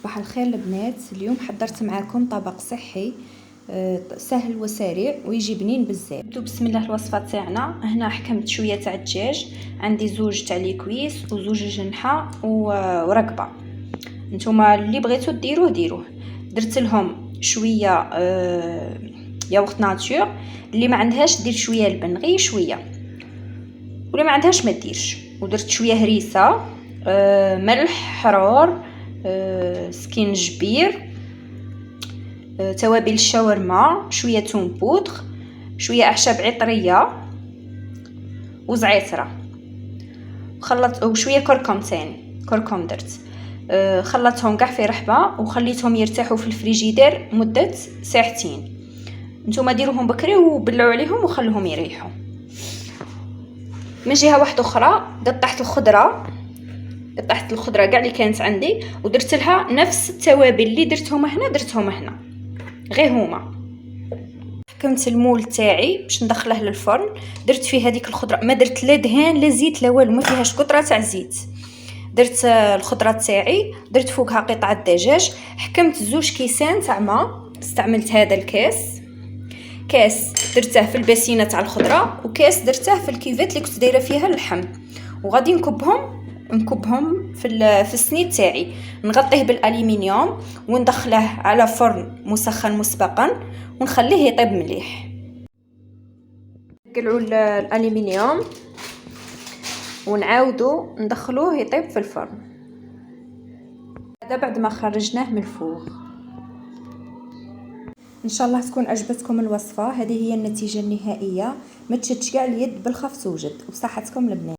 صباح الخير البنات. اليوم حضرت معاكم طبق صحي سهل وسريع ويجي بنين بزاف. نبداو بسم الله الوصفه تاعنا. هنا حكمت شويه تاع الدجاج، عندي زوج تاع لي كويس وزوج جنحه ورقبه. نتوما اللي بغيتو ديروه. درت لهم شويه ياغورت ناتور، اللي ما عندهاش دير شويه لبن غير شويه، واللي ما عندهاش ما ديرش. ودرت شويه هريسه، ملح حرور، سكينجبير، توابل الشاورما، شويه توم بودغ، شويه اعشاب عطريه وزعتره، خلطت وشويه كركم ثاني كركم درت. خلطتهم كاع في رحبه وخليتهم يرتاحوا في الفريجيدير مده ساعتين. نتوما ديروهم بكري وبلعوا عليهم وخلوهم يريحوا. من جهه واحده اخرى قطعت الخضره كاع اللي كانت عندي ودرت لها نفس التوابل اللي درتهم هنا غير هما. حكمت المول تاعي باش ندخله للفرن، درت فيه هذيك الخضره، ما درت لا دهان لا زيت لا والو، ما فيهاش قطره تاع زيت. درت الخضره تاعي، درت فوقها قطعه دجاج، حكمت 2 كيسان تاع ماء. استعملت هذا كاس درته في الباسينه تاع الخضره، وكاس درته في الكيفات اللي كنت دايره فيها اللحم، وغادي نكبهم في السنيد تاعي. نغطيه بالالومنيوم وندخله على فرن مسخن مسبقا ونخليه يطيب مليح. نقلعوا الالومنيوم ونعاودوا ندخلوه يطيب في الفرن. هذا بعد ما خرجناه من الفوغ. ان شاء الله تكون عجبتكم الوصفه. هذه هي النتيجه النهائيه. ما تشدش كاع اليد بالخف توجد. وبصحتكم البنات.